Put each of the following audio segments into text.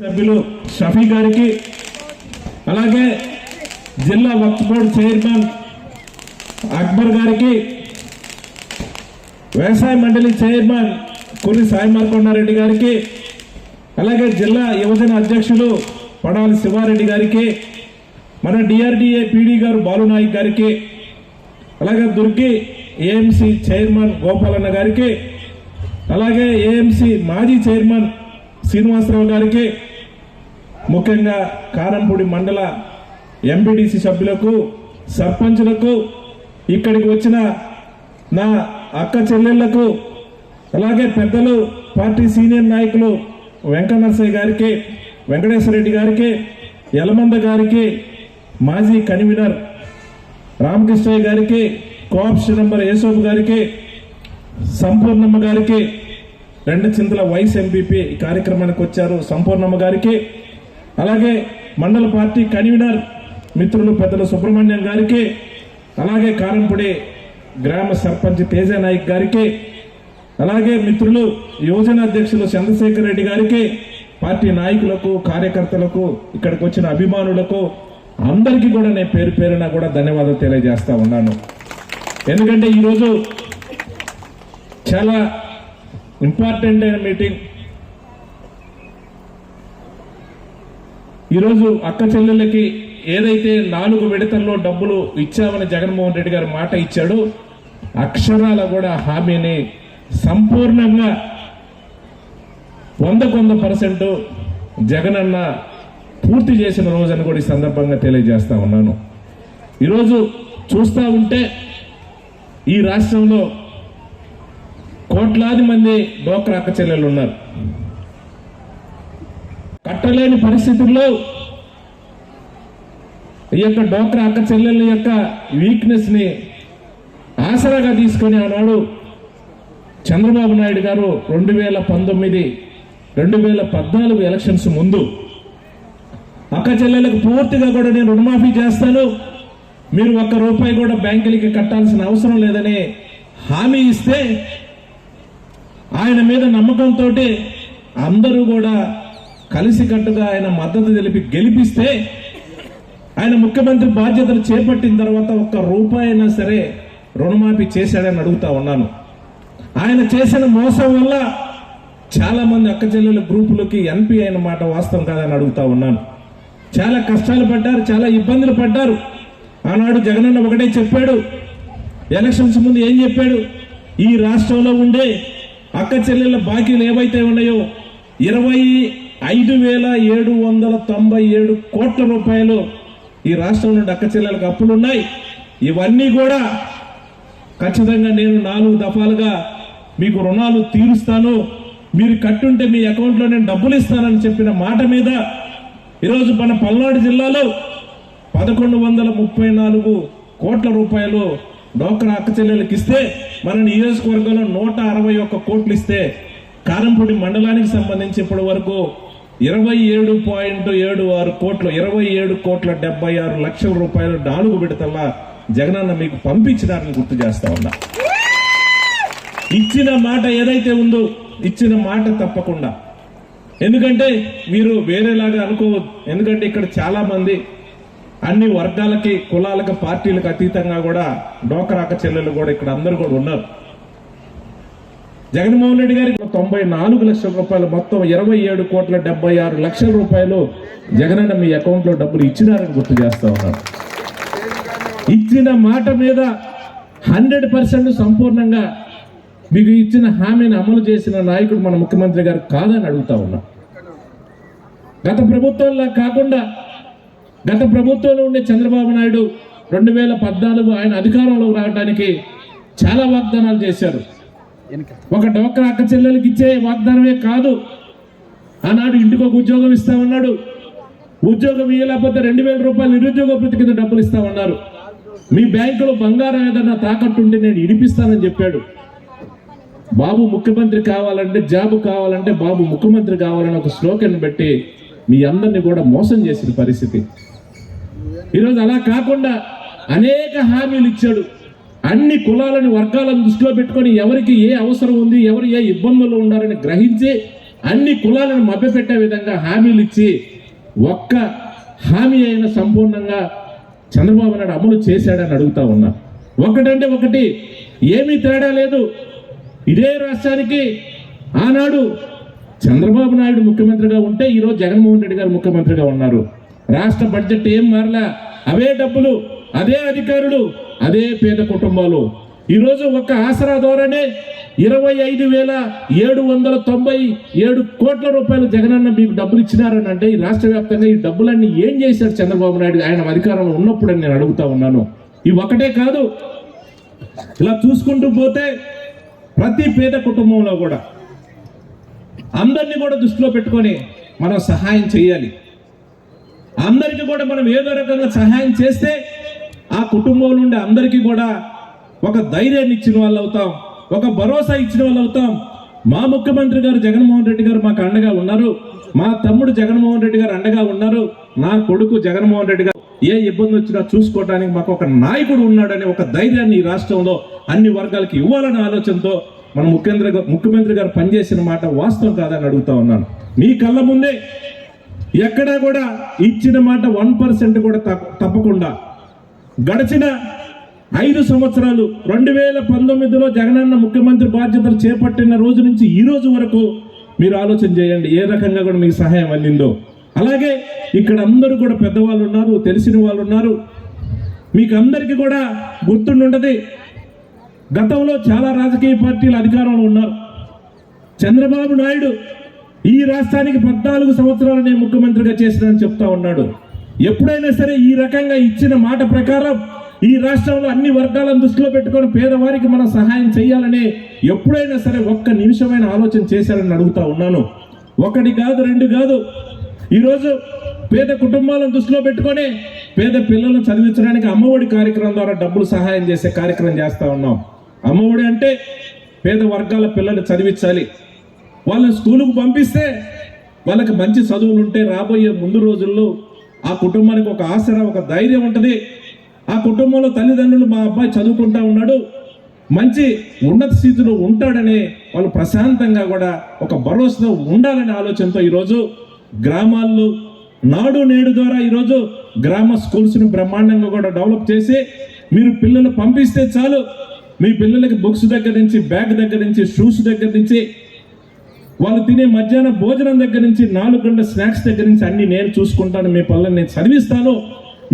సభ్యులు షఫీ గారికి, అలాగే జిల్లా వక్ఫ్ బోర్డు చైర్మన్ అక్బర్ గారికి, వ్యవసాయ మండలి చైర్మన్ కురి సాయి మార్కొండారెడ్డి గారికి, అలాగే జిల్లా యువజన అధ్యక్షులు పడాలి శివారెడ్డి గారికి, మన డిఆర్డిఏ పీడీ గారు బాలునాయక్ గారికి, అలాగే దుర్గి ఏఎంసీ చైర్మన్ గోపాలన్న గారికి, అలాగే ఏఎంసీ మాజీ చైర్మన్ శ్రీనివాసరావు గారికి, ముఖ్యంగా కారంపూడి మండల ఎంపీటీసీ సభ్యులకు, సర్పంచులకు, ఇక్కడికి వచ్చిన నా అక్క చెల్లెళ్లకు, అలాగే పెద్దలు పార్టీ సీనియర్ నాయకులు వెంకటనరసయ్య గారికి, వెంకటేశ్వరరెడ్డి గారికి, యలమంద గారికి, మాజీ కన్వీనర్ రామకృష్ణయ్య గారికి, కోఆప్షన్ నంబర్ యేసోబు గారికి, సంపూర్ణమ్మ గారికి, రెండు చింతల వైస్ ఎంపీపీ ఈ కార్యక్రమానికి వచ్చారు సంపూర్ణమ్మ గారికి, అలాగే మండల పార్టీ కన్వీనర్ మిత్రులు పెద్దలు సుబ్రహ్మణ్యం గారికి, అలాగే కారంపూడి గ్రామ సర్పంచ్ తేజ నాయక్ గారికి, అలాగే మిత్రులు యువజన అధ్యక్షులు చంద్రశేఖర్ రెడ్డి గారికి, పార్టీ నాయకులకు, కార్యకర్తలకు, ఇక్కడికి వచ్చిన అభిమానులకు అందరికీ కూడా నేను పేరు పేరున కూడా ధన్యవాదాలు తెలియజేస్తా ఉన్నాను. ఎందుకంటే ఈరోజు చాలా ఇంపార్టెంట్ అయిన మీటింగ్. ఈరోజు అక్క చెల్లెళ్ళకి ఏదైతే 4 విడతల్లో డబ్బులు ఇచ్చామని జగన్మోహన్ రెడ్డి గారు మాట ఇచ్చాడు, అక్షరాల కూడా హామీని సంపూర్ణంగా 100% జగనన్న పూర్తి చేసిన రోజని కూడా ఈ సందర్భంగా తెలియజేస్తా ఉన్నాను. ఈరోజు చూస్తూ ఉంటే ఈ రాష్ట్రంలో కోట్లాది మంది డోక్రా అక్క చెల్లెలు ఉన్నారు. కట్టలేని పరిస్థితుల్లో ఈ యొక్క డోక్రా అక్క చెల్లెల యొక్క వీక్నెస్ ని ఆసరాగా తీసుకొని ఆనాడు చంద్రబాబు నాయుడు గారు 2019, 2014 ఎలక్షన్స్ ముందు అక్క చెల్లెలకు పూర్తిగా కూడా నేను రుణమాఫీ చేస్తాను, మీరు ₹1 కూడా బ్యాంకులకి కట్టాల్సిన అవసరం లేదని హామీ ఇస్తే ఆయన మీద నమ్మకంతో అందరూ కూడా కలిసికట్టుగా ఆయన మద్దతు తెలిపి గెలిపిస్తే ఆయన ముఖ్యమంత్రి బాధ్యతలు చేపట్టిన తర్వాత ₹1 అయినా సరే రుణమాఫీ చేశాడని అడుగుతా ఉన్నాను. ఆయన చేసిన మోసం వల్ల చాలా మంది అక్క చెల్లెల గ్రూపులకి ఎన్పీ అయిన మాట వాస్తవం కాదని అడుగుతా ఉన్నాను. చాలా కష్టాలు పడ్డారు, చాలా ఇబ్బందులు పడ్డారు. ఆనాడు జగనన్న ఒకటే చెప్పాడు, ఎలక్షన్స్ ముందు ఏం చెప్పాడు, ఈ రాష్ట్రంలో ఉండే అక్క చెల్లెళ్ళ బాకీలు ఏవైతే ఉన్నాయో 25,797 కోట్ల రూపాయలు ఈ రాష్ట్రం నుండి అక్క చెల్లెలకు అప్పులు ఉన్నాయి. ఇవన్నీ కూడా ఖచ్చితంగా నేను 4 దఫాలుగా మీకు రుణాలు తీరుస్తాను, మీరు కట్టుంటే మీ అకౌంట్లో నేను డబ్బులు ఇస్తానని చెప్పిన మాట మీద ఈరోజు మన పల్నాడు జిల్లాలో 1,134 కోట్ల రూపాయలు డోక్రా అక్క చెల్లెలకు ఇస్తే, మన నియోజకవర్గంలో 161 కోట్లు ఇస్తే, కారంపూడి మండలానికి సంబంధించి ఇప్పటి వరకు 27.76 కోట్లు, 27,76 రూపాయలు 4 విడతల్లా జగనన్న మీకు పంపించినారని గుర్తు చేస్తా ఉన్నా. ఇచ్చిన మాట ఏదైతే ఉందో ఇచ్చిన మాట తప్పకుండా, ఎందుకంటే మీరు వేరేలాగా అనుకోవద్దు. ఎందుకంటే ఇక్కడ చాలా మంది అన్ని వర్గాలకి, కులాలకు, పార్టీలకు అతీతంగా కూడా డోక్రా అక్క చెల్లెలు కూడా ఇక్కడ అందరూ కూడా ఉన్నారు. జగన్మోహన్ రెడ్డి గారికి 94 లక్షల రూపాయలు, మొత్తం 27,76 రూపాయలు జగనన్న మీ అకౌంట్ లో డబ్బులు ఇచ్చినారని గుర్తు చేస్తా ఉన్నారు. ఇచ్చిన మాట మీద 100% సంపూర్ణంగా మీకు ఇచ్చిన హామీని అమలు చేసిన నాయకుడు మన ముఖ్యమంత్రి గారు కాదని అడుగుతా ఉన్నా. గత ప్రభుత్వంలా కాకుండా, గత ప్రభుత్వంలో ఉండే చంద్రబాబు నాయుడు 2014 ఆయన అధికారంలో రావడానికి చాలా వాగ్దానాలు చేశారు. ఒక డోక్రా అక్క చెల్లెలకి ఇచ్చే వాగ్దానమే కాదు, ఆనాడు ఇంటికి ఒక ఉద్యోగం ఇస్తామన్నాడు, ఉద్యోగం ఇవ్వలేకపోతే 2,000 రూపాయలు నిరుద్యోగ భృతి కింద డబ్బులు ఇస్తామన్నారు, మీ బ్యాంకులో బంగారం ఏదన్నా తాకట్టుండి నేను ఇడిపిస్తానని చెప్పాడు. బాబు ముఖ్యమంత్రి కావాలంటే, జాబు కావాలంటే బాబు ముఖ్యమంత్రి కావాలని ఒక స్లోగన్ పెట్టి మీ అందరినీ కూడా మోసం చేసిన పరిస్థితి. ఈరోజు అలా కాకుండా అనేక హామీలు ఇచ్చాడు. అన్ని కులాలను, వర్గాలను దృష్టిలో పెట్టుకొని ఎవరికి ఏ అవసరం ఉంది, ఎవరు ఏ ఇబ్బందుల్లో ఉండాలని గ్రహించి అన్ని కులాలను మభ్యపెట్టే విధంగా హామీలు ఇచ్చి ఒక్క హామీ అయిన సంపూర్ణంగా చంద్రబాబు నాయుడు అమలు చేశాడని అడుగుతా ఉన్నా. ఒకటంటే ఒకటి ఏమీ తేడా లేదు. ఇదే రాష్ట్రానికి ఆనాడు చంద్రబాబు నాయుడు ముఖ్యమంత్రిగా ఉంటే ఈరోజు జగన్మోహన్ రెడ్డి గారు ముఖ్యమంత్రిగా ఉన్నారు. రాష్ట్ర బడ్జెట్ ఏం మారలా, అవే డబ్బులు, అదే అధికారులు, అదే పేద కుటుంబాలు. ఈరోజు ఒక ఆసరా ద్వారానే 25,797 కోట్ల రూపాయలు జగనన్న మీకు డబ్బులు ఇచ్చినారని అంటే ఈ రాష్ట్ర వ్యాప్తంగా ఈ డబ్బులన్నీ ఏం చేశారు చంద్రబాబు నాయుడు ఆయన అధికారంలో ఉన్నప్పుడు అని నేను అడుగుతా ఉన్నాను. ఇవి ఒకటే కాదు, ఇలా చూసుకుంటూ పోతే ప్రతి పేద కుటుంబంలో కూడా అందరినీ కూడా దృష్టిలో పెట్టుకొని మనం సహాయం చేయాలి. అందరికీ కూడా మనం ఏదో రకంగా సహాయం చేస్తే ఆ కుటుంబం నుండి అందరికీ కూడా ఒక ధైర్యాన్ని ఇచ్చిన వాళ్ళు అవుతాం, ఒక భరోసా ఇచ్చిన వాళ్ళు అవుతాం. మా ముఖ్యమంత్రి గారు జగన్మోహన్ రెడ్డి గారు మాకు అండగా ఉన్నారు, మా తమ్ముడు జగన్మోహన్ రెడ్డి గారు అండగా ఉన్నారు, నా కొడుకు జగన్మోహన్ రెడ్డి గారు ఏ ఇబ్బంది వచ్చినా చూసుకోవడానికి మాకు ఒక నాయకుడు ఉన్నాడనే ఒక ధైర్యాన్ని ఈ రాష్ట్రంలో అన్ని వర్గాలకి ఇవ్వాలనే ఆలోచనతో మన ముఖ్యమంత్రి గారు పనిచేసిన మాట వాస్తవం కాదని అడుగుతా ఉన్నాను. మీ కళ్ళ ముందే ఎక్కడా కూడా ఇచ్చిన మాట 1% కూడా తప్పకుండా గడిచిన 5 సంవత్సరాలు 2019లో జగనన్న ముఖ్యమంత్రి బాధ్యతలు చేపట్టిన రోజు నుంచి ఈ రోజు వరకు మీరు ఆలోచన చేయండి ఏ రకంగా కూడా మీకు సహాయం అందిందో. అలాగే ఇక్కడ అందరూ కూడా పెద్దవాళ్ళు ఉన్నారు, తెలిసిన వాళ్ళు ఉన్నారు. మీకు అందరికీ కూడా గుర్తుండుంటది, గతంలో చాలా రాజకీయ పార్టీలు అధికారంలో ఉన్నారు. చంద్రబాబు నాయుడు ఈ రాష్ట్రానికి 14 సంవత్సరాలు నేను ముఖ్యమంత్రిగా చేసినానని చెప్తా ఉన్నాడు. ఎప్పుడైనా సరే ఈ రకంగా ఇచ్చిన మాట ప్రకారం ఈ రాష్ట్రంలో అన్ని వర్గాలను దృష్టిలో పెట్టుకొని పేదవారికి మనం సహాయం చేయాలని ఎప్పుడైనా సరే ఒక్క నిమిషమైన ఆలోచన చేశారని అడుగుతా ఉన్నాను. ఒకటి కాదు, 2 కాదు. ఈరోజు పేద కుటుంబాలను దృష్టిలో పెట్టుకొని పేద పిల్లలను చదివించడానికి అమ్మఒడి కార్యక్రమం ద్వారా డబ్బులు సహాయం చేసే కార్యక్రమం చేస్తా ఉన్నాం. అమ్మఒడి అంటే పేద వర్గాల పిల్లలు చదివించాలి, వాళ్ళని స్కూలుకు పంపిస్తే వాళ్ళకి మంచి చదువులు ఉంటే రాబోయే ముందు రోజుల్లో ఆ కుటుంబానికి ఒక ఆసరా, ఒక ధైర్యం ఉంటుంది. ఆ కుటుంబంలో తల్లిదండ్రులు మా అబ్బాయి చదువుకుంటా ఉన్నాడు, మంచి ఉన్నత స్థితిలో ఉంటాడని వాళ్ళు ప్రశాంతంగా కూడా ఒక భరోసా ఉండాలనే ఆలోచనతో ఈరోజు గ్రామాల్లో నాడు నేడు ద్వారా ఈరోజు గ్రామ స్కూల్స్ని బ్రహ్మాండంగా కూడా డెవలప్ చేసి మీరు పిల్లలు పంపిస్తే చాలు, మీ పిల్లలకి బుక్స్ దగ్గర నుంచి, బ్యాగ్ దగ్గర నుంచి, షూస్ దగ్గర నుంచి, వాళ్ళు తినే మధ్యాహ్న భోజనం దగ్గర నుంచి, 4 గంటల స్నాక్స్ దగ్గర నుంచి అన్ని నేను చూసుకుంటాను, మీ పిల్లల్ని నేను చదివిస్తాను,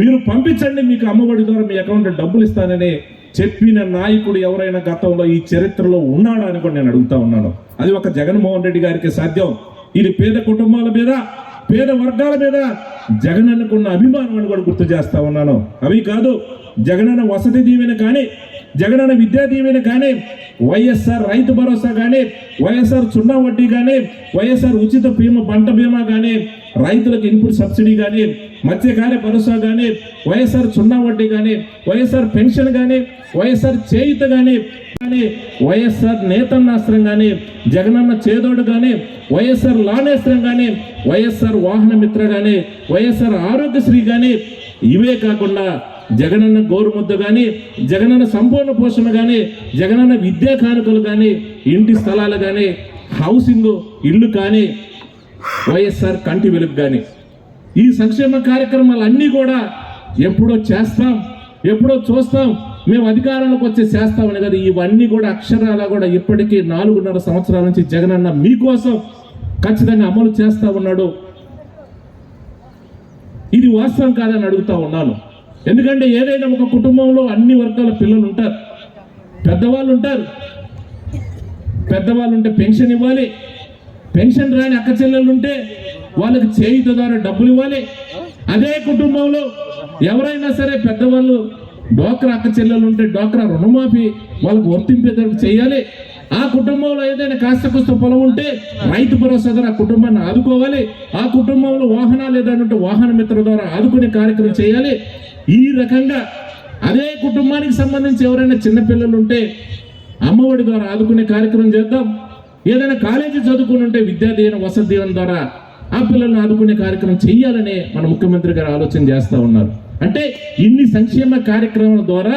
మీరు పంపించండి, మీకు అమ్మఒడి ద్వారా మీ అకౌంట్లో డబ్బులు ఇస్తానని చెప్పిన నాయకుడు ఎవరైనా గతంలో ఈ చరిత్రలో ఉన్నాడా అని కూడా నేను అడుగుతా ఉన్నాను. అది ఒక జగన్మోహన్ రెడ్డి గారికి సాధ్యం. ఇది పేద కుటుంబాల మీద, పేద వర్గాల మీద జగనన్నకున్న అభిమానం అని కూడా గుర్తు చేస్తా ఉన్నాను. అవి కాదు, జగనన్న వసతి దీవెన కానీ, జగనన్న విద్యా దీవెన కానీ, వైఎస్ఆర్ రైతు భరోసా కానీ, వైఎస్ఆర్ సున్నా వడ్డీ కానీ, వైఎస్ఆర్ ఉచిత పంట బీమా కానీ, రైతులకు ఇన్పుట్ సబ్సిడీ కానీ, మత్స్యకార్య భరోసా కానీ, వైఎస్ఆర్ సున్నా వడ్డీ కానీ, వైఎస్ఆర్ పెన్షన్ కానీ, వైఎస్ఆర్ చేయుత కానీ, వైఎస్ఆర్ నేతన్నాస్త్రం కానీ, జగనన్న చేదోడు కానీ, వైఎస్ఆర్ లానేస్త్రం కానీ, వైఎస్ఆర్ వాహన మిత్ర కానీ, వైఎస్ఆర్ ఆరోగ్యశ్రీ కానీ, ఇవే కాకుండా జగనన్న గోరుముద్ద కానీ, జగనన్న సంపూర్ణ పోషణ కానీ, జగనన్న విద్యా కానుకలు కానీ, ఇంటి స్థలాలు కానీ, హౌసింగ్ ఇల్లు కానీ, వైఎస్ఆర్ కంటి వెలుగు కానీ, ఈ సంక్షేమ కార్యక్రమాలు అన్నీ కూడా ఎప్పుడో చేస్తాం, ఎప్పుడో చూస్తాం, మేము అధికారంలోకి వచ్చి చేస్తామని కదా, ఇవన్నీ కూడా అక్షరాల కూడా ఇప్పటికీ 4.5 సంవత్సరాల నుంచి జగనన్న మీకోసం ఖచ్చితంగా అమలు చేస్తా ఉన్నాడు. ఇది వాస్తవం కాదని అడుగుతా ఉన్నాను. ఎందుకంటే ఏదైనా ఒక కుటుంబంలో అన్ని వర్గాల పిల్లలు ఉంటారు, పెద్దవాళ్ళు ఉంటారు. పెద్దవాళ్ళు ఉంటే పెన్షన్ ఇవ్వాలి, పెన్షన్ రాని అక్క చెల్లెళ్ళు ఉంటే వాళ్ళకి చేయుత ద్వారా డబ్బులు ఇవ్వాలి. అదే కుటుంబంలో ఎవరైనా సరే పెద్దవాళ్ళు డోక్రా అక్క చెల్లెలు ఉంటే డోక్రా రుణమాఫీ వాళ్ళకు వర్తింపేటట్టు చేయాలి. ఆ కుటుంబంలో ఏదైనా కాస్త కుస్త పొలం ఉంటే రైతు భరోసా ద్వారా ఆ కుటుంబాన్ని ఆదుకోవాలి. ఆ కుటుంబంలో వాహనాలు ఏదైనా వాహన మిత్ర ద్వారా ఆదుకునే కార్యక్రమం చేయాలి. ఈ రకంగా అదే కుటుంబానికి సంబంధించి ఎవరైనా చిన్నపిల్లలు ఉంటే అమ్మఒడి ద్వారా ఆదుకునే కార్యక్రమం చేద్దాం. ఏదైనా కాలేజీ చదువుకుని ఉంటే విద్యా దీవెన, వసతి దీవెన ద్వారా ఆ పిల్లల్ని ఆదుకునే కార్యక్రమం చేయాలని మన ముఖ్యమంత్రి గారు ఆలోచన చేస్తూ ఉన్నారు. అంటే ఇన్ని సంక్షేమ కార్యక్రమాల ద్వారా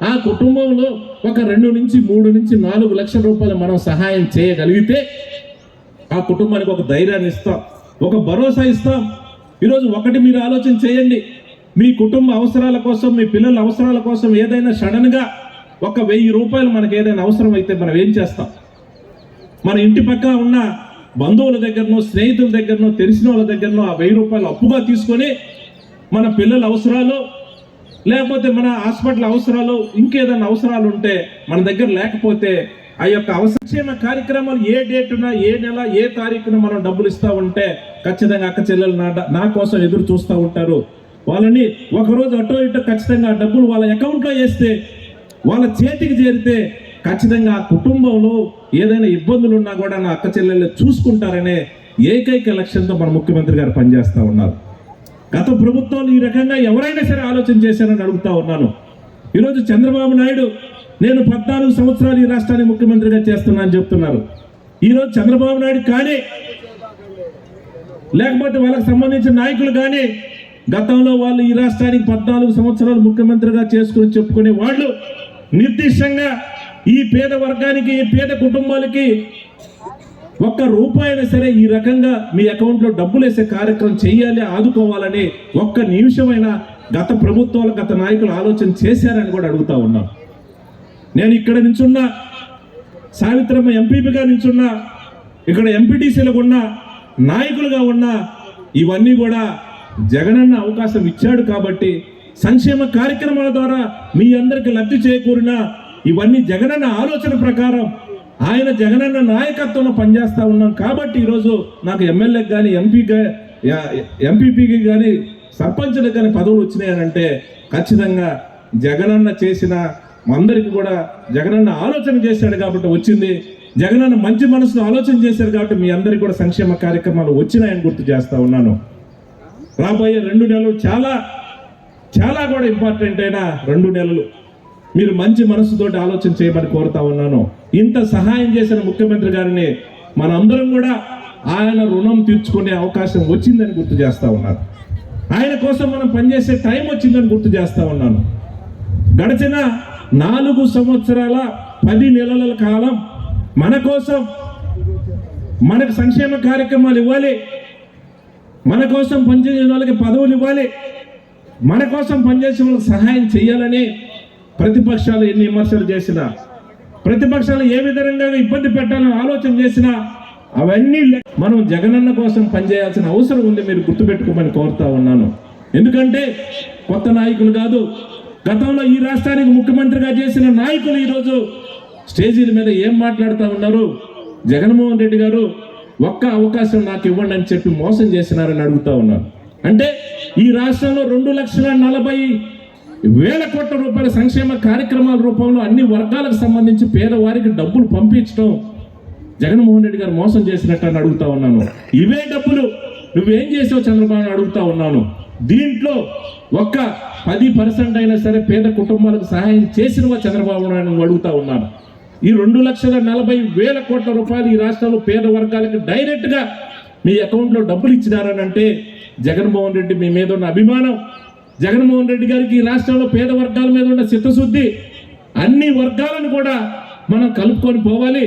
ఆ కుటుంబంలో ఒక 2 నుంచి 3 నుంచి 4 లక్షల రూపాయలు మనం సహాయం చేయగలిగితే ఆ కుటుంబానికి ఒక ధైర్యాన్ని ఇస్తాం, ఒక భరోసా ఇస్తాం. ఈరోజు ఒకటి మీరు ఆలోచన చేయండి, మీ కుటుంబ అవసరాల కోసం, మీ పిల్లల అవసరాల కోసం ఏదైనా సడన్గా ఒక 1000 రూపాయలు మనకు ఏదైనా అవసరం అయితే మనం ఏం చేస్తాం? మన ఇంటి పక్క ఉన్న బంధువుల దగ్గరనో, స్నేహితుల దగ్గరనో, తెలిసిన వాళ్ళ దగ్గరనో ఆ 1000 రూపాయలు అప్పుగా తీసుకొని మన పిల్లల అవసరాలు, లేకపోతే మన హాస్పిటల్ అవసరాలు, ఇంకేదైనా అవసరాలు ఉంటే మన దగ్గర లేకపోతే ఆ యొక్క సంక్షేమ కార్యక్రమాలు ఏ డేటున, ఏ నెల, ఏ తారీఖున మనం డబ్బులు ఇస్తూ ఉంటే ఖచ్చితంగా అక్క చెల్లెలు నా కోసం ఎదురు చూస్తూ ఉంటారు. వాళ్ళని ఒకరోజు అటో ఇటో ఖచ్చితంగా ఆ డబ్బులు వాళ్ళ అకౌంట్లో వేస్తే, వాళ్ళ చేతికి చేరితే ఖచ్చితంగా ఆ కుటుంబంలో ఏదైనా ఇబ్బందులు ఉన్నా కూడా నా అక్క చెల్లెళ్ళు చూసుకుంటారనే ఏకైక లక్ష్యంతో మన ముఖ్యమంత్రి గారు పనిచేస్తూ ఉన్నారు. గత ప్రభుత్వాలు ఈ రకంగా ఎవరైనా సరే ఆలోచన చేశారని అడుగుతా ఉన్నాను. ఈరోజు చంద్రబాబు నాయుడు నేను 14 సంవత్సరాలు ఈ రాష్ట్రాన్ని ముఖ్యమంత్రిగా చేస్తున్నా అని చెప్తున్నారు. ఈరోజు చంద్రబాబు నాయుడు కానీ, లేకపోతే వాళ్ళకి సంబంధించిన నాయకులు కానీ గతంలో వాళ్ళు ఈ రాష్ట్రానికి 14 సంవత్సరాలు ముఖ్యమంత్రిగా చేసుకుని చెప్పుకునే వాళ్ళు నిర్దిష్టంగా ఈ పేద వర్గానికి, ఈ పేద కుటుంబాలకి ఒక్క రూపాయినా సరే ఈ రకంగా మీ అకౌంట్లో డబ్బులు వేసే కార్యక్రమం చేయాలి, ఆదుకోవాలని ఒక్క నిమిషమైనా గత ప్రభుత్వాలు, గత నాయకులు ఆలోచన చేశారని కూడా అడుగుతా ఉన్నాను. నేను ఇక్కడ నించున్నా, సావిత్రమ్మ ఎంపీపీగా నించున్నా, ఇక్కడ ఎంపీటీసీలకు ఉన్న నాయకులుగా ఉన్నా, ఇవన్నీ కూడా జగనన్న అవకాశం ఇచ్చాడు కాబట్టి సంక్షేమ కార్యక్రమాల ద్వారా మీ అందరికి లబ్ధి చేకూరిన ఇవన్నీ జగనన్న ఆలోచన ప్రకారం, ఆయన జగనన్న నాయకత్వంలో పనిచేస్తూ ఉన్నాం కాబట్టి ఈరోజు నాకు ఎమ్మెల్యేకి కానీ, ఎంపీపీకి కానీ, సర్పంచ్లకు కానీ పదవులు వచ్చినాయనంటే ఖచ్చితంగా జగనన్న చేసిన అందరికి కూడా జగనన్న ఆలోచన చేశాడు కాబట్టి వచ్చింది. జగనన్న మంచి మనసులో ఆలోచన చేశారు కాబట్టి మీ అందరికి కూడా సంక్షేమ కార్యక్రమాలు వచ్చినాయని గుర్తు చేస్తా ఉన్నాను. రాబోయే 2 నెలలు చాలా చాలా కూడా ఇంపార్టెంట్ అయిన 2 నెలలు మీరు మంచి మనసుతోటి ఆలోచన చేయమని కోరుతా ఉన్నాను. ఇంత సహాయం చేసిన ముఖ్యమంత్రి గారిని మనందరం కూడా ఆయన రుణం తీర్చుకునే అవకాశం వచ్చిందని గుర్తు చేస్తా ఉన్నాను. ఆయన కోసం మనం పనిచేసే టైం వచ్చిందని గుర్తు చేస్తా ఉన్నాను. గడిచిన 4 సంవత్సరాల 10 నెలల కాలం మన కోసం, మనకు సంక్షేమ కార్యక్రమాలు ఇవ్వాలి, మన కోసం పనిచేసే వాళ్ళకి పదవులు ఇవ్వాలి, మన కోసం పనిచేసే వాళ్ళకి సహాయం చేయాలని ప్రతిపక్షాలు ఎన్ని విమర్శలు చేసినా, ప్రతిపక్షాలు ఏ విధంగా ఇబ్బంది పెట్టాలని ఆలోచన చేసినా అవన్నీ మనం జగనన్న కోసం పనిచేయాల్సిన అవసరం ఉంది. మీరు గుర్తుపెట్టుకోమని కోరుతా ఉన్నాను. ఎందుకంటే కొత్త నాయకులు కాదు, గతంలో ఈ రాష్ట్రానికి ముఖ్యమంత్రిగా చేసిన నాయకులు ఈరోజు స్టేజీల మీద ఏం మాట్లాడుతూ ఉన్నారు? జగన్మోహన్ రెడ్డి గారు ఒక్క అవకాశం నాకు ఇవ్వండి అని చెప్పి మోసం చేసినారని అడుగుతా ఉన్నాను. అంటే ఈ రాష్ట్రంలో 2,40,000 కోట్ల రూపాయల సంక్షేమ కార్యక్రమాల రూపంలో అన్ని వర్గాలకు సంబంధించి పేదవారికి డబ్బులు పంపించడం జగన్మోహన్ రెడ్డి గారు మోసం చేసినట్టు అని అడుగుతా ఉన్నాను. ఇవే డబ్బులు నువ్వేం చేసావు చంద్రబాబు అడుగుతా ఉన్నాను. దీంట్లో ఒక్క 10% అయినా సరే పేద కుటుంబాలకు సహాయం చేసినవా చంద్రబాబు నాయుడు అడుగుతా ఉన్నాను. ఈ 2,40,000 కోట్ల రూపాయలు ఈ రాష్ట్రంలో పేద వర్గాలకు డైరెక్ట్గా మీ అకౌంట్లో డబ్బులు ఇచ్చినారని అంటే జగన్మోహన్ రెడ్డి మీ మీద ఉన్న అభిమానం, జగన్మోహన్ రెడ్డి గారికి ఈ రాష్ట్రంలో పేద వర్గాల మీద ఉన్న చిత్తశుద్ధి, అన్ని వర్గాలను కూడా మనం కలుపుకొని పోవాలి.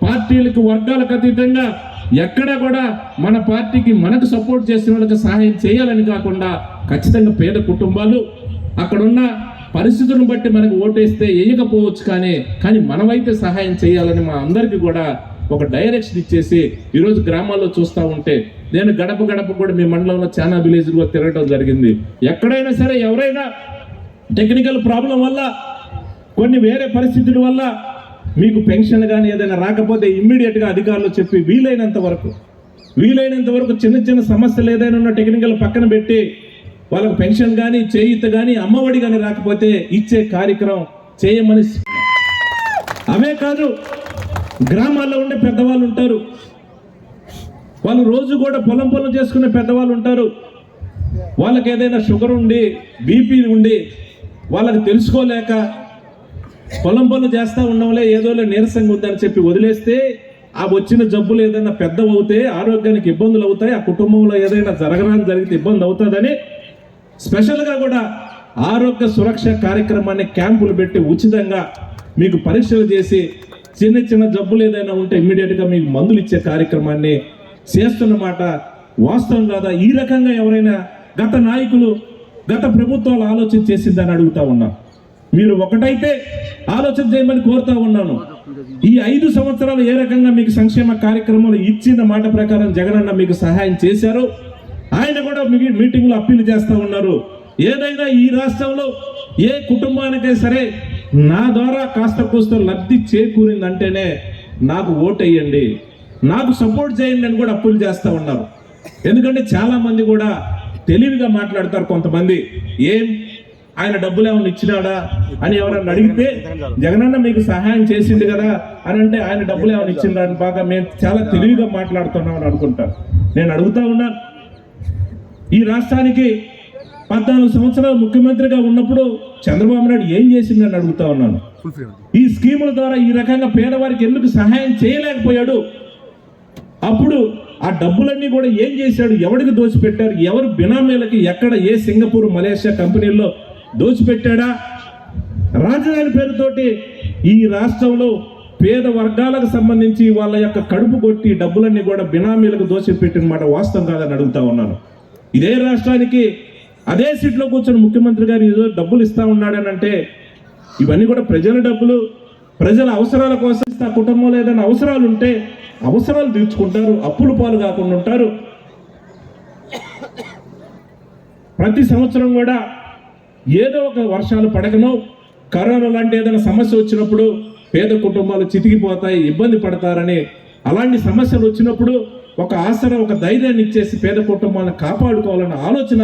పార్టీలకు, వర్గాలకు అతీతంగా ఎక్కడా కూడా మన పార్టీకి మనకు సపోర్ట్ చేసిన వాళ్ళకి సహాయం చేయాలని కాకుండా ఖచ్చితంగా పేద కుటుంబాలు అక్కడున్న పరిస్థితులను బట్టి మనకు ఓటేస్తే వేయకపోవచ్చు, కానీ మనమైతే సహాయం చేయాలని మా అందరికీ కూడా ఒక డైరెక్షన్ ఇచ్చేసి ఈరోజు గ్రామాల్లో చూస్తూ ఉంటే, నేను గడప గడప కూడా మీ మండలంలో చాలా విలేజ్లో తిరగడం జరిగింది. ఎక్కడైనా సరే ఎవరైనా టెక్నికల్ ప్రాబ్లం వల్ల, కొన్ని వేరే పరిస్థితుల వల్ల మీకు పెన్షన్ కానీ ఏదైనా రాకపోతే ఇమ్మీడియట్గా అధికారులు చెప్పి వీలైనంత వరకు చిన్న చిన్న సమస్యలు ఏదైనా ఉన్న టెక్నికల్ పక్కన పెట్టి వాళ్ళకు పెన్షన్ కానీ, చేయూత కానీ, అమ్మఒడి కానీ రాకపోతే ఇచ్చే కార్యక్రమం చేయమని. అవే కాదు, గ్రామాల్లో ఉండే పెద్దవాళ్ళు ఉంటారు, వాళ్ళు రోజు కూడా పొలం చేసుకునే పెద్దవాళ్ళు ఉంటారు. వాళ్ళకి ఏదైనా షుగర్ ఉండి, బీపీ ఉండి, వాళ్ళకి తెలుసుకోలేక పొలం చేస్తూ ఉండడంలే ఏదోలే నీరసంగా ఉందని చెప్పి వదిలేస్తే ఆ వచ్చిన జబ్బులు ఏదైనా పెద్దవవుతే ఆరోగ్యానికి ఇబ్బందులు అవుతాయి, ఆ కుటుంబంలో ఏదైనా జరిగితే ఇబ్బంది అవుతుందని స్పెషల్గా కూడా ఆరోగ్య సురక్ష కార్యక్రమాన్ని క్యాంపులు పెట్టి ఉచితంగా మీకు పరీక్షలు చేసి చిన్న చిన్న జబ్బులు ఏదైనా ఉంటే ఇమ్మీడియట్గా మీకు మందులు ఇచ్చే కార్యక్రమాన్ని చేస్తున్నమాట వాస్తవం కాదా? ఈ రకంగా ఎవరైనా గత నాయకులు గత ప్రభుత్వాలు ఆలోచన చేసిందని అడుగుతా ఉన్నా. మీరు ఒకటైతే ఆలోచన చేయమని కోరుతా ఉన్నాను. ఈ 5 సంవత్సరాలు ఏ రకంగా మీకు సంక్షేమ కార్యక్రమాలు ఇచ్చిన మాట ప్రకారం జగనన్న మీకు సహాయం చేశారు. ఆయన కూడా మీటింగ్లో అప్పీల్ చేస్తూ ఉన్నారు. ఏదైనా ఈ రాష్ట్రంలో ఏ కుటుంబానికై సరే నా ద్వారా కాస్త కూస్త లబ్ధి చేకూరిందంటేనే నాకు ఓటేయండి, నాకు సపోర్ట్ చేయండి అని కూడా అప్పీల్ చేస్తూ ఉన్నారు. ఎందుకంటే చాలా మంది కూడా తెలివిగా మాట్లాడతారు. కొంతమంది ఏం ఆయన డబ్బులు ఏమైనా ఇచ్చినాడా అని ఎవరన్నా అడిగితే జగనన్న మీకు సహాయం చేసింది కదా అని అంటే ఆయన డబ్బులు ఏమైనా ఇచ్చిందా అని బాగా మేము చాలా తెలివిగా మాట్లాడుతున్నాం అని అనుకుంటారు. నేను అడుగుతా ఉన్నాను, ఈ రాష్ట్రానికి 14 సంవత్సరాలు ముఖ్యమంత్రిగా ఉన్నప్పుడు చంద్రబాబు నాయుడు ఏం చేసిందని అడుగుతా ఉన్నాను. ఈ స్కీముల ద్వారా ఈ రకంగా పేదవారికి ఎందుకు సహాయం చేయలేకపోయాడు? అప్పుడు ఆ డబ్బులన్నీ కూడా ఏం చేశాడు? ఎవరికి దోచిపెట్టారు? ఎవరు బినామీలకి ఎక్కడ ఏ సింగపూర్ మలేషియా కంపెనీల్లో దోచిపెట్టాడా? రాజధాని పేరుతోటి ఈ రాష్ట్రంలో పేద వర్గాలకు సంబంధించి వాళ్ళ యొక్క కడుపు కొట్టి డబ్బులన్నీ కూడా బినామీలకు దోచిపెట్టిన మాట వాస్తవం కాదని అడుగుతా ఉన్నాను. ఇదే రాష్ట్రానికి అదే సీట్లో కూర్చొని ముఖ్యమంత్రి గారు ఏదో డబ్బులు ఇస్తా ఉన్నాడనంటే ఇవన్నీ కూడా ప్రజల డబ్బులు, ప్రజల అవసరాల కోసం. ఆ కుటుంబంలో ఏదైనా అవసరాలు ఉంటే అవసరాలు తీర్చుకుంటారు, అప్పుల పాలు కాకుండా ఉంటారు. ప్రతి సంవత్సరం కూడా ఏదో ఒక వర్షాలు పడకనో కరోనా లాంటి ఏదైనా సమస్య వచ్చినప్పుడు పేద కుటుంబాలు చితికిపోతాయి, ఇబ్బంది పడతారని అలాంటి సమస్యలు వచ్చినప్పుడు ఒక ఆసరా, ఒక ధైర్యాన్ని ఇచ్చేసి పేద కుటుంబాలను కాపాడుకోవాలన్న ఆలోచన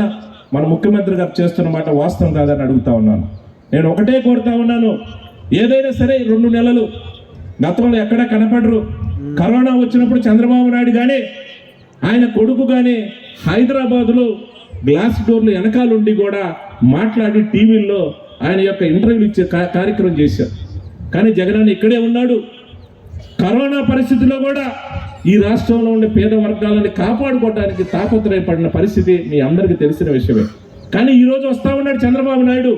మన ముఖ్యమంత్రి గారు చేస్తున్నమాట వాస్తవం కాదని అడుగుతా ఉన్నాను. నేను ఒకటే కోరుతా ఉన్నాను, ఏదైనా సరే 2 నెలలు గతంలో ఎక్కడ కనపడరు. కరోనా వచ్చినప్పుడు చంద్రబాబు నాయుడు కానీ ఆయన కొడుకు కానీ హైదరాబాద్లో గ్లాస్ డోర్లు వెనకాలండి కూడా మాట్లాడి టీవీల్లో ఆయన యొక్క ఇంటర్వ్యూలు ఇచ్చే కార్యక్రమం చేశారు. కానీ జగనన్న ఇక్కడే ఉన్నాడు. కరోనా పరిస్థితిలో కూడా ఈ రాష్ట్రంలో ఉండే పేద వర్గాలని కాపాడుకోవడానికి తాపత్రయపడిన పరిస్థితి మీ అందరికీ తెలిసిన విషయమే. కానీ ఈరోజు వస్తూ ఉన్నాడు చంద్రబాబు నాయుడు,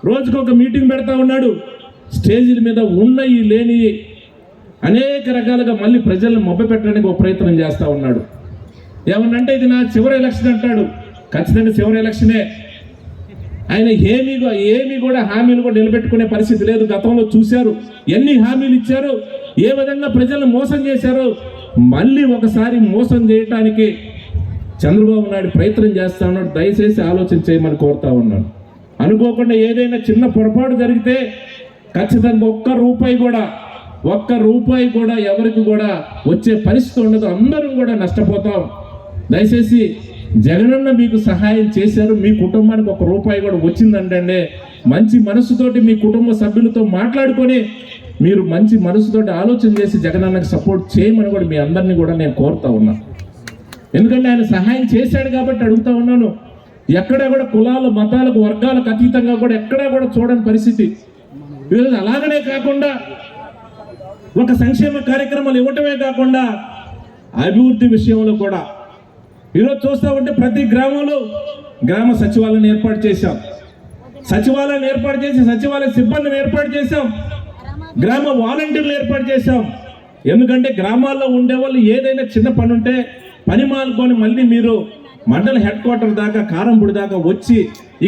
రోజుకు ఒక మీటింగ్ పెడతా ఉన్నాడు. స్టేజీల మీద ఉన్నవి లేని అనేక రకాలుగా మళ్ళీ ప్రజలను మభ్యపెట్టడానికి ఒక ప్రయత్నం చేస్తూ ఉన్నాడు. ఏమన్నంటే ఇది నా చివరి ఎలక్షన్ అంటాడు. ఖచ్చితంగా చివరి ఎలక్షనే. ఆయన ఏమీ కూడా హామీలు కూడా నిలబెట్టుకునే పరిస్థితి లేదు. గతంలో చూశారు ఎన్ని హామీలు ఇచ్చారు, ఏ విధంగా ప్రజలను మోసం చేశారో. మళ్ళీ ఒకసారి మోసం చేయటానికి చంద్రబాబు నాయుడు ప్రయత్నం చేస్తా ఉన్నాడు. దయచేసి ఆలోచన చేయమని కోరుతా ఉన్నాను. అనుకోకుండా ఏదైనా చిన్న పొరపాటు జరిగితే ఖచ్చితంగా ఒక్క రూపాయి కూడా ఎవరికి కూడా వచ్చే పరిస్థితి ఉండదు. అందరం కూడా నష్టపోతాం. దయచేసి జగనన్న మీకు సహాయం చేశారు, మీ కుటుంబానికి 1 రూపాయి కూడా వచ్చిందంటే మంచి మనసుతోటి మీ కుటుంబ సభ్యులతో మాట్లాడుకొని మీరు మంచి మనసుతోటి ఆలోచన చేసి జగనన్నకి సపోర్ట్ చేయమని కూడా మీ అందరినీ కూడా నేను కోరుతా ఉన్నా. ఎందుకంటే ఆయన సహాయం చేశాడు కాబట్టి అడుగుతా ఉన్నాను. ఎక్కడా కూడా కులాలు, మతాలకు, వర్గాలకు అతీతంగా కూడా ఎక్కడా కూడా చూడని పరిస్థితి. ఈరోజు అలాగనే కాకుండా ఒక సంక్షేమ కార్యక్రమాలు ఇవ్వటమే కాకుండా అభివృద్ధి విషయంలో కూడా ఈరోజు చూస్తూ ఉంటే ప్రతి గ్రామంలో గ్రామ సచివాలయాన్ని ఏర్పాటు చేశాం. సచివాలయాన్ని ఏర్పాటు చేసి సచివాలయ సిబ్బందిని ఏర్పాటు చేశాం. గ్రామ వాలంటీర్లు ఏర్పాటు చేశాం. ఎందుకంటే గ్రామాల్లో ఉండేవాళ్ళు ఏదైనా చిన్న పని ఉంటే పని మానుకొని మళ్ళీ మీరు మండల హెడ్ క్వార్టర్ దాకా, కారంపూడి దాకా వచ్చి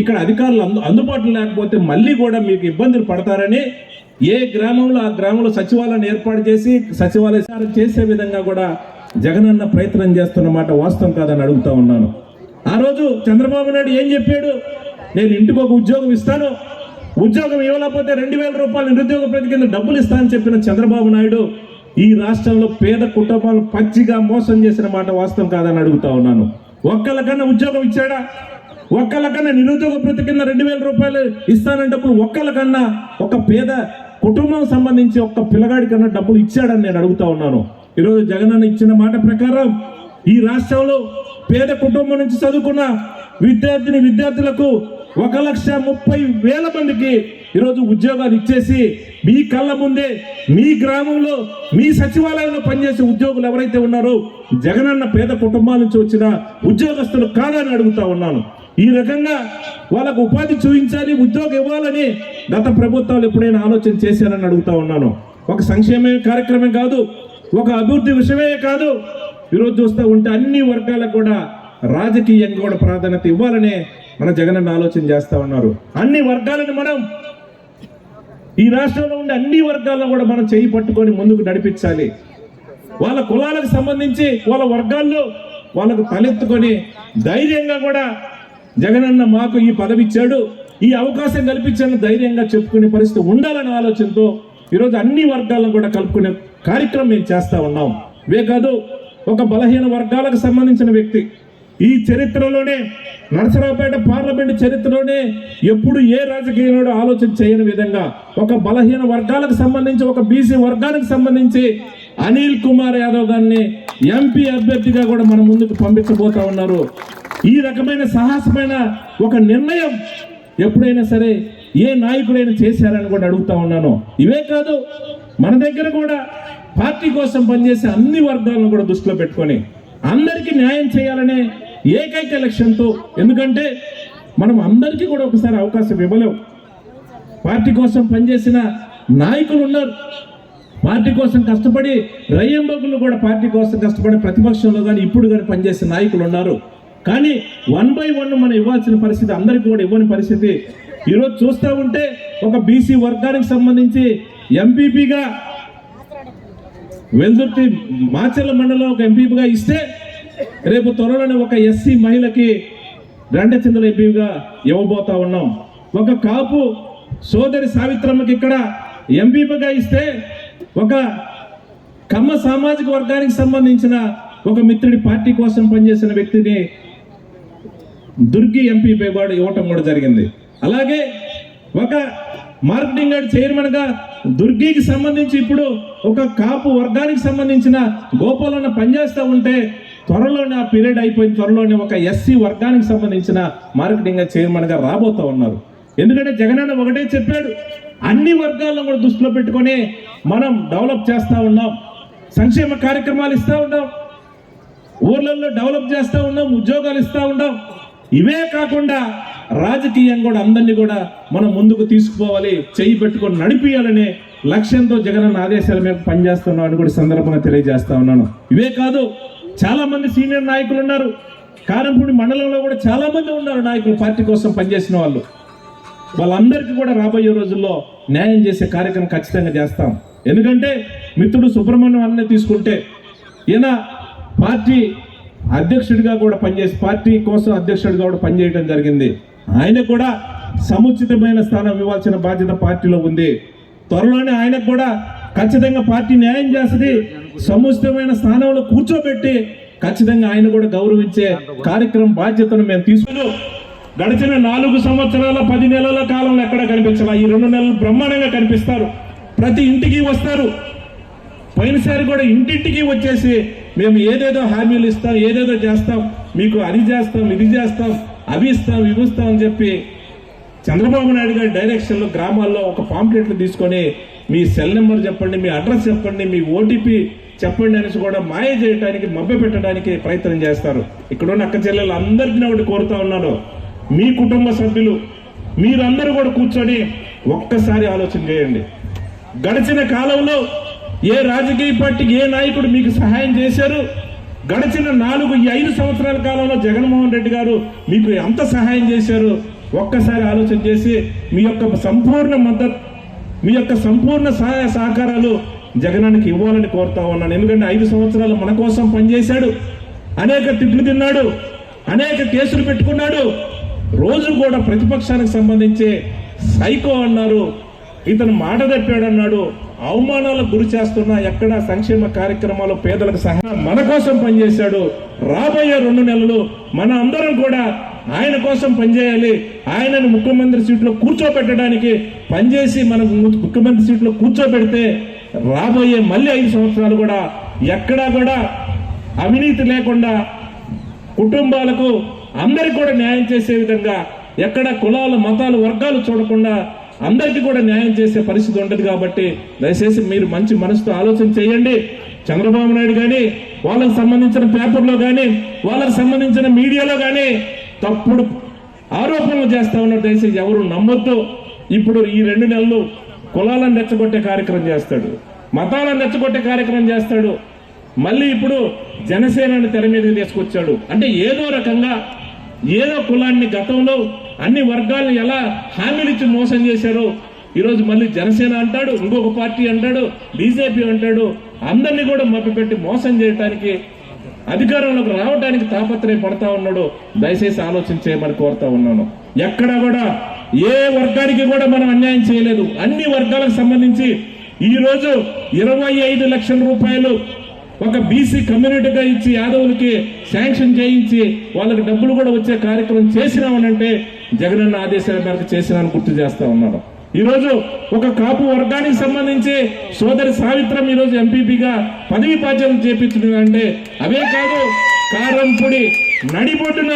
ఇక్కడ అధికారులు అందుబాటులో లేకపోతే మళ్ళీ కూడా మీకు ఇబ్బందులు పడతారని ఏ గ్రామంలో ఆ గ్రామంలో సచివాలయాన్ని ఏర్పాటు చేసి సచివాలయం చేసే విధంగా కూడా జగనన్న ప్రయత్నం చేస్తున్నమాట వాస్తవం కాదని అడుగుతా ఉన్నాను. ఆ రోజు చంద్రబాబు నాయుడు ఏం చెప్పాడు? నేను ఇంటికి ఒక ఉద్యోగం ఇస్తాను, ఉద్యోగం ఇవ్వలేకపోతే 2000 రూపాయలు నిరుద్యోగ ప్రతి కింద డబ్బులు ఇస్తానని చెప్పిన చంద్రబాబు నాయుడు ఈ రాష్ట్రంలో పేద కుటుంబాలు పచ్చిగా మోసం చేసిన మాట వాస్తవం కాదని అడుగుతా ఉన్నాను. ఒక్కళ్ళకన్నా ఉద్యోగం ఇచ్చాడా? ఒక్కళ్ళకన్నా నిరుద్యోగ ప్రతి కింద 2000 రూపాయలు ఇస్తానంటప్పుడు ఒక్కళ్ళకన్నా ఒక పేద కుటుంబం సంబంధించి ఒక్క పిల్లగాడి కన్నా డబ్బులు ఇచ్చాడని నేను అడుగుతా ఉన్నాను. ఈరోజు జగనన్న ఇచ్చిన మాట ప్రకారం ఈ రాష్ట్రంలో పేద కుటుంబం నుంచి చదువుకున్న విద్యార్థులకు 1,30,000 మందికి ఈరోజు ఉద్యోగాలు ఇచ్చేసి మీ కళ్ళ ముందే మీ గ్రామంలో మీ సచివాలయంలో పనిచేసే ఉద్యోగులు ఎవరైతే ఉన్నారో జగనన్న పేద కుటుంబాల నుంచి వచ్చిన ఉద్యోగస్తులు కాదని అడుగుతా ఉన్నాను. ఈ రకంగా వాళ్ళకు ఉపాధి చూపించాలి, ఉద్యోగం ఇవ్వాలని గత ప్రభుత్వాలు ఎప్పుడైనా ఆలోచన చేశారని అడుగుతా ఉన్నాను. ఒక సంక్షేమ కార్యక్రమం కాదు, ఒక అభివృద్ధి విషయమే కాదు. ఈరోజు చూస్తూ ఉంటే అన్ని వర్గాలకు కూడా రాజకీయంగా కూడా ప్రాధాన్యత ఇవ్వాలనే మన జగనన్న ఆలోచన చేస్తా ఉన్నారు. అన్ని వర్గాలను మనం ఈ రాష్ట్రంలో ఉండే అన్ని వర్గాలను కూడా మనం చేయి పట్టుకొని ముందుకు నడిపించాలి. వాళ్ళ కులాలకు సంబంధించి వాళ్ళ వర్గాల్లో వాళ్ళకు తలెత్తుకొని ధైర్యంగా కూడా జగనన్న మాకు ఈ పదవి ఇచ్చాడు, ఈ అవకాశం కల్పించాలని ధైర్యంగా చెప్పుకునే పరిస్థితి ఉండాలనే ఆలోచనతో ఈరోజు అన్ని వర్గాలను కూడా కలుపుకునే కార్యక్రమం మేము చేస్తా ఉన్నాం. ఇవే కాదు, ఒక బలహీన వర్గాలకు సంబంధించిన వ్యక్తి ఈ చరిత్రలోనే, నరసరావుపేట పార్లమెంట్ చరిత్రలోనే ఎప్పుడు ఏ రాజకీయంలో ఆలోచన చేయని విధంగా ఒక బలహీన వర్గాలకు సంబంధించి, ఒక బీసీ వర్గానికి సంబంధించి అనిల్ కుమార్ యాదవ్ గారిని ఎంపీ అభ్యర్థిగా కూడా మన ముందుకు పంపించబోతా ఉన్నారు. ఈ రకమైన సాహసమైన ఒక నిర్ణయం ఎప్పుడైనా సరే ఏ నాయకుడైనా చేశారని కూడా అడుగుతా ఉన్నాను. ఇవే కాదు, మన దగ్గర కూడా పార్టీ కోసం పనిచేసే అన్ని వర్గాలను కూడా దృష్టిలో పెట్టుకొని అందరికీ న్యాయం చేయాలనే ఏకైక లక్ష్యంతో, ఎందుకంటే మనం అందరికీ కూడా ఒకసారి అవకాశం ఇవ్వలేం. పార్టీ కోసం పనిచేసిన నాయకులు ఉన్నారు, పార్టీ కోసం కష్టపడి రయ్యంబగులు కూడా పార్టీ కోసం కష్టపడి ప్రతిపక్షంలో కానీ ఇప్పుడు కానీ పనిచేసే నాయకులు ఉన్నారు. కానీ 1 by 1 మనం ఇవ్వాల్సిన పరిస్థితి, అందరికీ కూడా ఇవ్వని పరిస్థితి ఈరోజు చూస్తూ ఉంటే ఒక బీసీ వర్గానికి సంబంధించి ఎంపీపీగా వెల్దుర్తి మాచర్ల మండలం ఒక ఎంపీగా ఇస్తే రేపు త్వరలోనే ఒక ఎస్సీ మహిళకి రెండచింతల ఎంపీగా ఇవ్వబోతా ఉన్నాం. ఒక కాపు సోదరి సావిత్రమ్మకి ఇక్కడ ఎంపీగా ఇస్తే ఒక కమ్మ సామాజిక వర్గానికి సంబంధించిన ఒక మిత్రుడి పార్టీ కోసం పనిచేసిన వ్యక్తిని దుర్గి ఎంపీపై కూడా ఇవ్వటం కూడా జరిగింది. అలాగే ఒక మార్కెటింగ్ యార్డ్ చైర్మన్ గా దుర్గికి సంబంధించి ఇప్పుడు ఒక కాపు వర్గానికి సంబంధించిన గోపాలన్న పనిచేస్తూ ఉంటే త్వరలోనే ఆ పీరియడ్ అయిపోయిన త్వరలోనే ఒక ఎస్సీ వర్గానికి సంబంధించిన మార్కెటింగ్ యార్డ్ చైర్మన్ గా రాబోతా ఉన్నారు. ఎందుకంటే జగనన్న ఒకటే చెప్పాడు, అన్ని వర్గాలను కూడా దృష్టిలో పెట్టుకొని మనం డెవలప్ చేస్తూ ఉన్నాం, సంక్షేమ కార్యక్రమాలు ఇస్తూ ఉన్నాం, ఊర్లలో డెవలప్ చేస్తూ ఉన్నాం, ఉద్యోగాలు ఇస్తూ ఉన్నాం. ఇవే కాకుండా రాజకీయం కూడా అందరినీ కూడా మనం ముందుకు తీసుకుపోవాలి, చేయి పెట్టుకొని నడిపియాలనే లక్ష్యంతో జగనన్న ఆదేశాల మీద పనిచేస్తున్నాం అని కూడా సందర్భంగా తెలియజేస్తా ఉన్నాను. ఇవే కాదు, చాలా మంది సీనియర్ నాయకులు ఉన్నారు, కారంపూడి మండలంలో కూడా చాలా మంది ఉన్నారు నాయకులు, పార్టీ కోసం పనిచేసిన వాళ్ళు. వాళ్ళందరికీ కూడా రాబోయే రోజుల్లో న్యాయం చేసే కార్యక్రమం ఖచ్చితంగా చేస్తాం. ఎందుకంటే మిత్రుడు సుబ్రహ్మణ్యం అన్న తీసుకుంటే ఈయన పార్టీ అధ్యక్షుడిగా కూడా పనిచేసి పార్టీ కోసం అధ్యక్షుడిగా కూడా పనిచేయడం జరిగింది. ఆయన కూడా సముచితమైన స్థానం ఇవ్వాల్సిన బాధ్యత పార్టీలో ఉంది. త్వరలోనే ఆయనకు కూడా ఖచ్చితంగా పార్టీ న్యాయం చేస్తుంది, సముచితమైన స్థానంలో కూర్చోబెట్టి ఖచ్చితంగా ఆయన కూడా గౌరవించే కార్యక్రమం బాధ్యతను మేము తీసుకుని గడిచిన 4 సంవత్సరాల 10 నెలల కాలంలో ఎక్కడ కనిపించాలా, ఈ 2 నెలలు బ్రహ్మాండంగా కనిపిస్తారు, ప్రతి ఇంటికి వస్తారు. పోయినసారి కూడా ఇంటింటికి వచ్చేసి మేము ఏదేదో హామీలు ఇస్తాం, ఏదేదో చేస్తాం, మీకు అది చేస్తాం, ఇది చేస్తాం, అవి ఇస్తాం, ఇవి ఇస్తాం అని చెప్పి చంద్రబాబు నాయుడు గారి డైరెక్షన్లో గ్రామాల్లో ఒక పాంప్లెట్లు తీసుకొని మీ సెల్ నెంబర్ చెప్పండి, మీ అడ్రస్ చెప్పండి, మీ ఓటీపీ చెప్పండి అనేసి కూడా మాయ చేయడానికి, మభ్య పెట్టడానికి ప్రయత్నం చేస్తారు. ఇక్కడున్న అక్క చెల్లెలు అందరికీ ఒకటి కోరుతా ఉన్నాను, మీ కుటుంబ సభ్యులు మీరందరూ కూడా కూర్చొని ఒక్కసారి ఆలోచన చేయండి. గడిచిన కాలంలో ఏ రాజకీయ పార్టీకి ఏ నాయకుడు మీకు సహాయం చేశారు? గడిచిన 4-5 సంవత్సరాల కాలంలో జగన్మోహన్ రెడ్డి గారు మీకు ఎంత సహాయం చేశారు? ఒక్కసారి ఆలోచన చేసి మీ యొక్క సంపూర్ణ మద్దతు, మీ యొక్క సంపూర్ణ సహాయ సహకారాలు జగనానికి ఇవ్వాలని కోరుతా ఉన్నాను. ఎందుకంటే 5 సంవత్సరాలు మన కోసం పనిచేశాడు, అనేక తిట్లు తిన్నాడు, అనేక కేసులు పెట్టుకున్నాడు, రోజు కూడా ప్రతిపక్షానికి సంబంధించి సైకో అన్నారు, ఇతను మాట తప్పాడన్నాడు, అవమానాలకు గురి చేస్తున్నా ఎక్కడ సంక్షేమ కార్యక్రమాలు పేదలకు సహాయం మన కోసం పనిచేశాడు. రాబోయే 2 నెలలు మన అందరం కూడా ఆయన కోసం పనిచేయాలి. ఆయనను ముఖ్యమంత్రి సీట్లో కూర్చోబెట్టడానికి పనిచేసి మనకు ముఖ్యమంత్రి సీట్లో కూర్చోబెడితే రాబోయే మళ్ళీ 5 సంవత్సరాలు కూడా ఎక్కడా కూడా అవినీతి లేకుండా కుటుంబాలకు అందరికి కూడా న్యాయం చేసే విధంగా, ఎక్కడ కులాలు మతాలు వర్గాలు చూడకుండా అందరికీ కూడా న్యాయం చేసే పరిస్థితి ఉండదు. కాబట్టి దయచేసి మీరు మంచి మనసుతో ఆలోచన చేయండి. చంద్రబాబు నాయుడు కానీ వాళ్ళకి సంబంధించిన పేపర్లో కానీ వాళ్ళకి సంబంధించిన మీడియాలో కానీ తప్పుడు ఆరోపణలు చేస్తా ఉన్నారు. దయచేసి ఎవరు నమ్మొద్దు. ఇప్పుడు ఈ 2 నెలలు కులాలను రెచ్చగొట్టే కార్యక్రమం చేస్తాడు. మతాలను రెచ్చగొట్టే కార్యక్రమం చేస్తాడు. మళ్ళీ ఇప్పుడు జనసేనని తెర మీదకి తీసుకొచ్చాడు. అంటే ఏదో రకంగా ఏదో కులాన్ని గతంలో అన్ని వర్గాలను ఎలా హామీలు ఇచ్చి మోసం చేశారో ఈరోజు మళ్ళీ జనసేన అంటాడు, ఇంకొక పార్టీ అంటాడు, బీజేపీ అంటాడు. అందరినీ కూడా మభ్యపెట్టి మోసం చేయడానికి, అధికారంలోకి రావడానికి తాపత్రయపడతా ఉన్నాడు. దయచేసి ఆలోచన చేయమని కోరుతా ఉన్నాను. ఎక్కడా కూడా ఏ వర్గానికి కూడా మనం అన్యాయం చేయలేదు. అన్ని వర్గాలకు సంబంధించి ఈ రోజు 25 లక్షల రూపాయలు ఒక బీసీ కమ్యూనిటీగా ఇచ్చి యాదవులకి శాంక్షన్ చేయించి వాళ్ళకి డబ్బులు కూడా వచ్చే కార్యక్రమం చేసినామనంటే జగనన్న ఆదేశాల మేరకు చేసినామని గుర్తు చేస్తా ఉన్నాను. ఈ రోజు ఒక కాపు వర్గానికి సంబంధించి సోదరి సావిత్రం ఈ రోజు ఎంపీపీగా పదవి బాధ్యతలు చేపించిందంటే అవే కాదు, కారంపొడి నడిబొడ్డున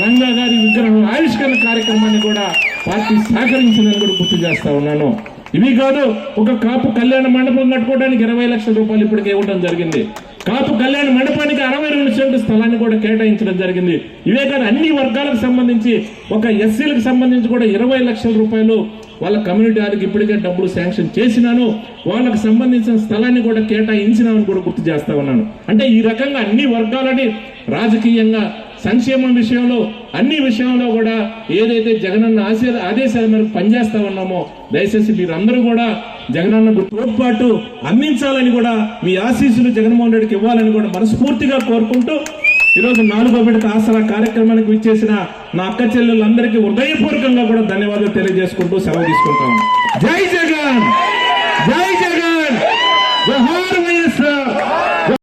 రంగా గారి విగ్రహం ఆవిష్కరణ కార్యక్రమాన్ని కూడా పార్టీ సహకరించిందని కూడా గుర్తు చేస్తా ఉన్నాను. ఇవి కాదు, ఒక కాపు కళ్యాణ మండపం కట్టుకోవడానికి 20 లక్షల రూపాయలు ఇప్పటికే ఇవ్వడం జరిగింది. కాపు కళ్యాణ మండపానికి 62 సెంటు స్థలాన్ని కూడా కేటాయించడం జరిగింది. ఇవే కాదు, అన్ని వర్గాలకు సంబంధించి ఒక ఎస్సీలకు సంబంధించి కూడా 20 లక్షల రూపాయలు వాళ్ళ కమ్యూనిటీ వాళ్ళకి ఇప్పటికే డబ్బులు శాంక్షన్ చేసినాను. వాళ్ళకు సంబంధించిన స్థలాన్ని కూడా కేటాయించినామని కూడా గుర్తు చేస్తా ఉన్నాను. అంటే ఈ రకంగా అన్ని వర్గాలని రాజకీయంగా, సంక్షేమం విషయంలో, అన్ని విషయంలో కూడా ఏదైతే జగనన్న ఆదేశాల మేరకు పనిచేస్తా ఉన్నామో దయచేసి మీరందరూ కూడా జగనన్నకు తోడ్పాటు అందించాలని కూడా, మీ ఆశీస్సులు జగన్మోహన్ రెడ్డికి ఇవ్వాలని కూడా మనస్ఫూర్తిగా కోరుకుంటూ ఈరోజు 4వ విడత ఆసరా కార్యక్రమానికి విచ్చేసిన నా అక్క చెల్లెళ్ళందరికీ హృదయపూర్వకంగా కూడా ధన్యవాదాలు తెలియజేసుకుంటూ సెలవు తీసుకుంటాను. జై జగన్, జై జగన్.